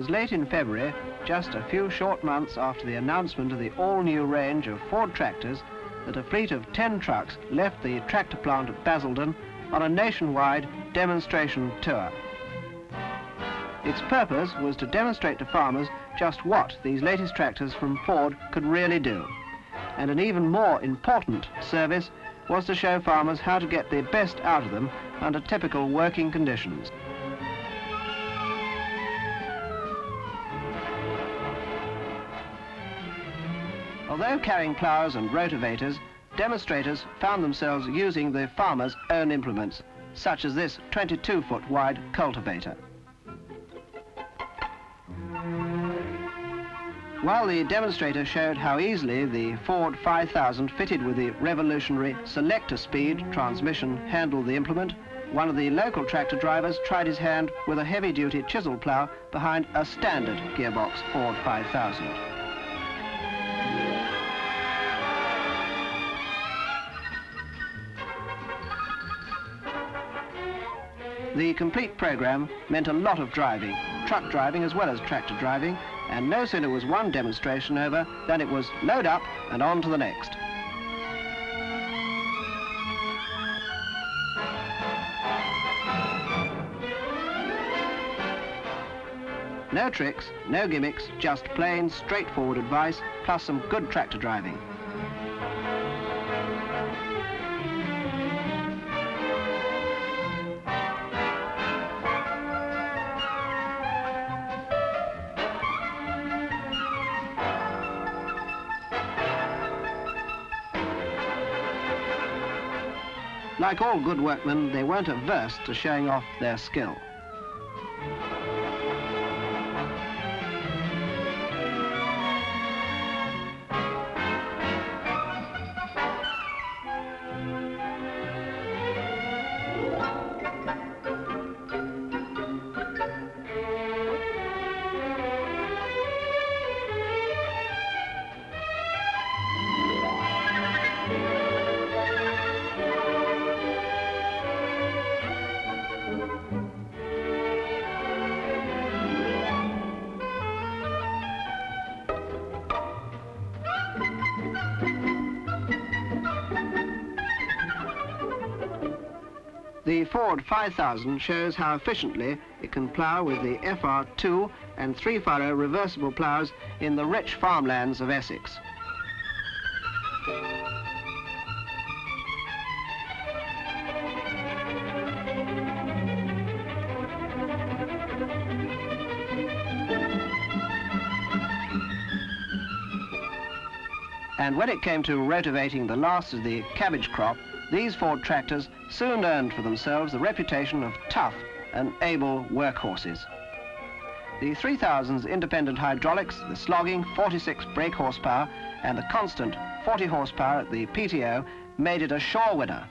was late in February, just a few short months after the announcement of the all-new range of Ford tractors, that a fleet of 10 trucks left the tractor plant at Basildon on a nationwide demonstration tour. Its purpose was to demonstrate to farmers just what these latest tractors from Ford could really do. And an even more important service was to show farmers how to get the best out of them under typical working conditions. Although carrying ploughs and rotavators, demonstrators found themselves using the farmers' own implements, such as this 22-foot wide cultivator. While the demonstrator showed how easily the Ford 5000 fitted with the revolutionary selector speed transmission handled the implement, one of the local tractor drivers tried his hand with a heavy-duty chisel plough behind a standard gearbox Ford 5000. The complete program meant a lot of driving, truck driving as well as tractor driving, and no sooner was one demonstration over than it was load up and on to the next. No tricks, no gimmicks, just plain, straightforward advice, plus some good tractor driving. Like all good workmen, they weren't averse to showing off their skill. The Ford 5000 shows how efficiently it can plough with the FR2 and 3-furrow reversible ploughs in the rich farmlands of Essex. And when it came to rotavating the last of the cabbage crop, these Ford tractors soon earned for themselves the reputation of tough and able workhorses. The 3000's independent hydraulics, the slogging 46 brake horsepower and the constant 40 horsepower at the PTO made it a sure winner,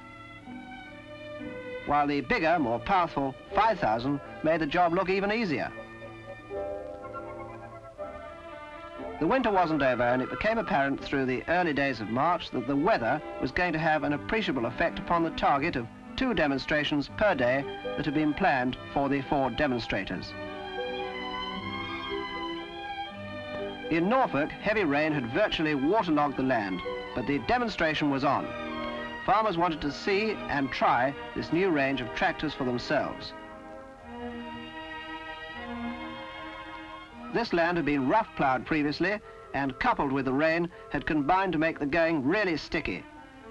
while the bigger, more powerful 5000 made the job look even easier. The winter wasn't over, and it became apparent through the early days of March that the weather was going to have an appreciable effect upon the target of 2 demonstrations per day that had been planned for the Ford demonstrators. In Norfolk, heavy rain had virtually waterlogged the land, but the demonstration was on. Farmers wanted to see and try this new range of tractors for themselves. This land had been rough ploughed previously, and coupled with the rain, had combined to make the going really sticky.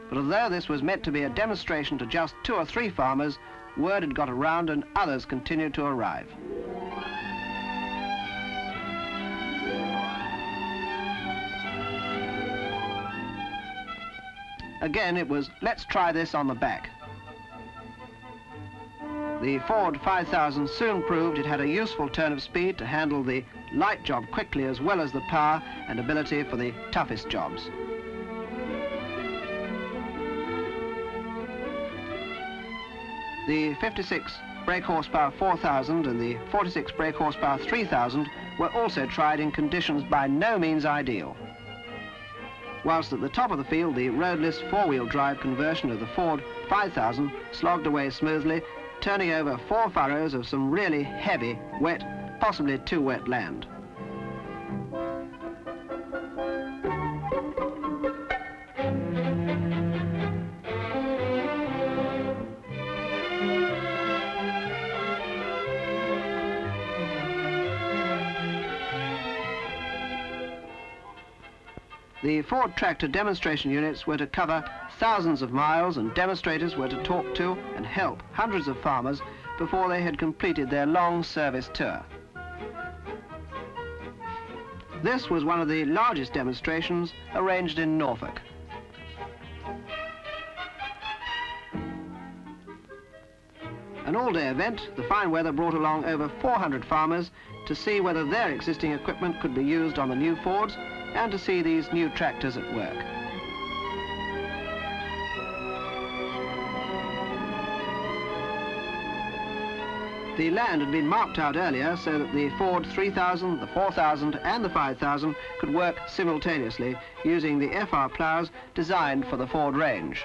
But although this was meant to be a demonstration to just 2 or 3 farmers, word had got around and others continued to arrive. Again, it was, let's try this on the back. The Ford 5000 soon proved it had a useful turn of speed to handle the light job quickly, as well as the power and ability for the toughest jobs. The 56 brake horsepower 4000 and the 46 brake horsepower 3000 were also tried in conditions by no means ideal. Whilst at the top of the field, the roadless 4-wheel drive conversion of the Ford 5000 slogged away smoothly, turning over 4 furrows of some really heavy, wet, possibly too wet land. The Ford tractor demonstration units were to cover thousands of miles, and demonstrators were to talk to and help hundreds of farmers before they had completed their long service tour. This was one of the largest demonstrations arranged in Norfolk. An all-day event, the fine weather brought along over 400 farmers to see whether their existing equipment could be used on the new Fords and to see these new tractors at work. The land had been marked out earlier so that the Ford 3000, the 4000 and the 5000 could work simultaneously using the FR ploughs designed for the Ford range.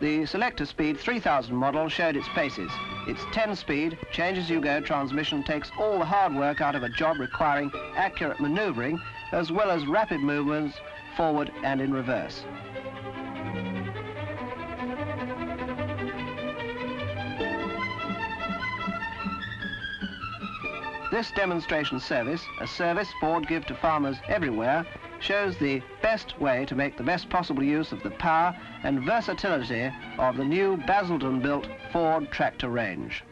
The Selector Speed 3000 model showed its paces. Its 10-speed, change-as-you-go transmission takes all the hard work out of a job requiring accurate manoeuvring, as well as rapid movements forward and in reverse. This demonstration service, a service Ford give to farmers everywhere, shows the best way to make the best possible use of the power and versatility of the new Basildon-built Ford tractor range.